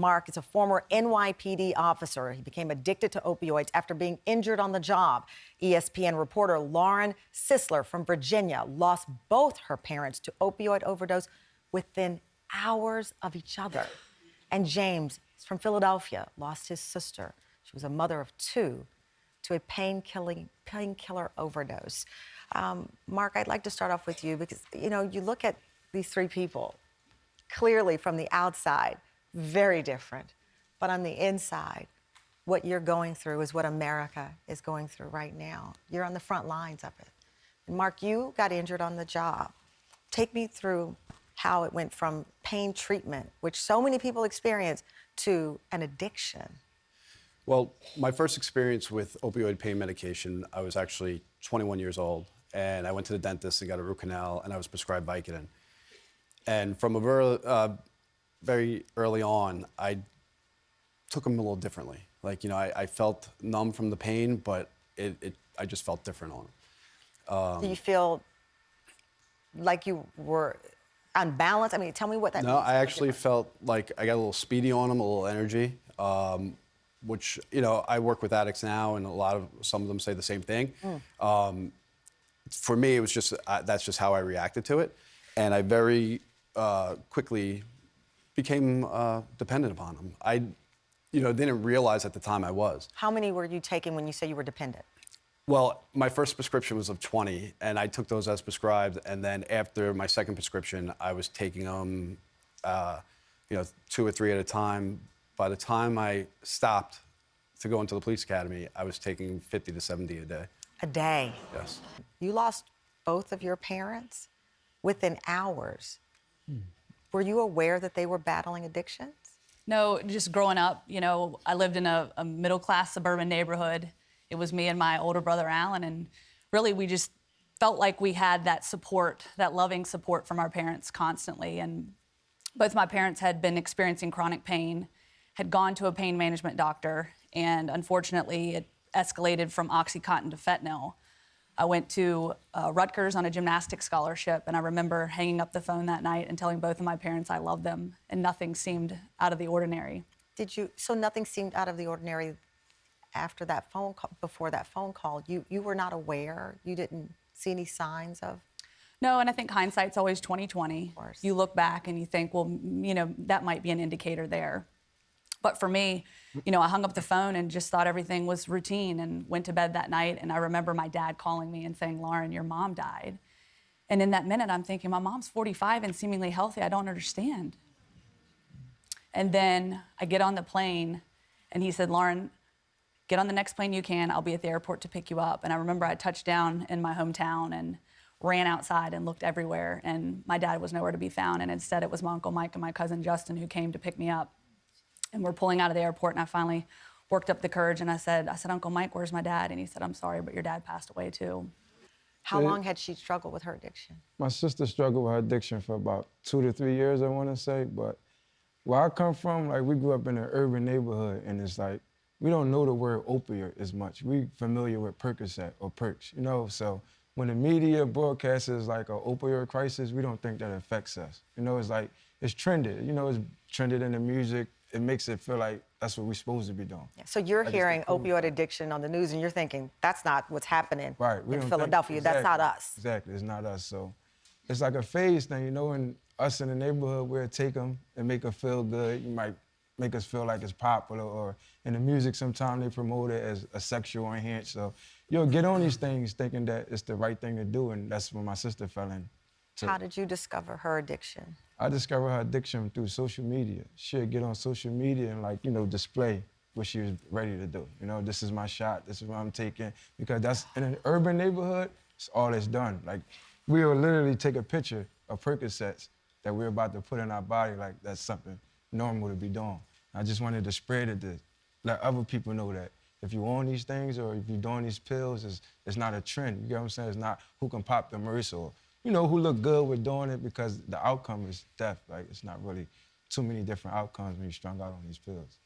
Mark is a former NYPD officer. He became addicted to opioids after being injured on the job. ESPN reporter Lauren Sisler from Virginia lost both her parents to opioid overdose within hours of each other. And James from Philadelphia lost his sister. She was a mother of two to a painkiller overdose. Mark, I'd like to start off with you because, you know, you look at these three people, clearly from the outside, very different. But on the inside, what you're going through is what America is going through right now. You're on the front lines of it. And Mark, you got injured on the job. Take me through how it went from pain treatment, which so many people experience, to an addiction. Well, my first experience with opioid pain medication, I was actually 21 years old, and I went to the dentist and got a root canal, and I was prescribed Vicodin. And from a very early on, I took them a little differently. Like, you know, I felt numb from the pain, but I just felt different on them. Do you feel like you were unbalanced? I mean, tell me what that means. No, I actually felt like I got a little speedy on them, a little energy, which, you know, I work with addicts now, and some of them say the same thing. For me, it was just, that's just how I reacted to it. And I very quickly became dependent upon them. I, you know, didn't realize at the time I was. How many were you taking when you say you were dependent? Well, my first prescription was of 20, and I took those as prescribed. And then after my second prescription, I was taking them, you know, 2 or 3 at a time. By the time I stopped to go into the police academy, I was taking 50 to 70 a day. A day? Yes. You lost both of your parents within hours. Were you aware that they were battling addictions? No, just growing up, you know, I lived in a middle-class suburban neighborhood. It was me and my older brother, Alan, and really we just felt like we had that support, that loving support from our parents constantly. And both my parents had been experiencing chronic pain, had gone to a pain management doctor, and unfortunately it escalated from OxyContin to fentanyl. I went to Rutgers on a gymnastics scholarship, and I remember hanging up the phone that night and telling both of my parents I loved them, and nothing seemed out of the ordinary. So nothing seemed out of the ordinary after that phone call, before that phone call? You were not aware? You didn't see any signs of? No, and I think hindsight's always 20/20. Of course. You look back and you think, well, you know, that might be an indicator there. But for me, you know, I hung up the phone and just thought everything was routine and went to bed that night. And I remember my dad calling me and saying, Lauren, your mom died. And in that minute, I'm thinking, my mom's 45 and seemingly healthy. I don't understand. And then I get on the plane and he said, Lauren, get on the next plane you can. I'll be at the airport to pick you up. And I remember I touched down in my hometown and ran outside and looked everywhere. And my dad was nowhere to be found. And instead, it was my Uncle Mike and my cousin Justin who came to pick me up. And we're pulling out of the airport, and I finally worked up the courage, and I said, Uncle Mike, where's my dad? And he said, I'm sorry, but your dad passed away, too. How long had she struggled with her addiction? My sister struggled with her addiction for about 2 to 3 years, I want to say. But where I come from, like, we grew up in an urban neighborhood, and it's like, we don't know the word opioid as much. We familiar with Percocet or Perks, you know? So when the media broadcasts like an opioid crisis, we don't think that affects us. You know, it's like, it's trended. You know, it's trended in the music. It makes it feel like that's what we're supposed to be doing. Yeah, so you're hearing opioid addiction on the news and you're thinking, that's not what's happening in Philadelphia. Exactly, that's not us. Exactly, it's not us. So it's like a phase thing, you know, and us in the neighborhood, we'll take them and make us feel good. You might make us feel like it's popular, or in the music, sometimes they promote it as a sexual enhance. So you'll get on these things thinking that it's the right thing to do, and that's when my sister fell in. How did you discover her addiction? I discovered her addiction through social media. She'd get on social media and, like, you know, display what she was ready to do. You know, this is my shot, this is what I'm taking. Because that's, in an urban neighborhood, it's all that's done. Like, we will literally take a picture of Percocets that we're about to put in our body, like that's something normal to be doing. I just wanted to spread it to let other people know that if you're on these things or if you're doing these pills, it's not a trend. You get what I'm saying? It's not who can pop the Merce or, you know, who look good with doing it, because the outcome is death. Like, it's not really too many different outcomes when you're strung out on these pills.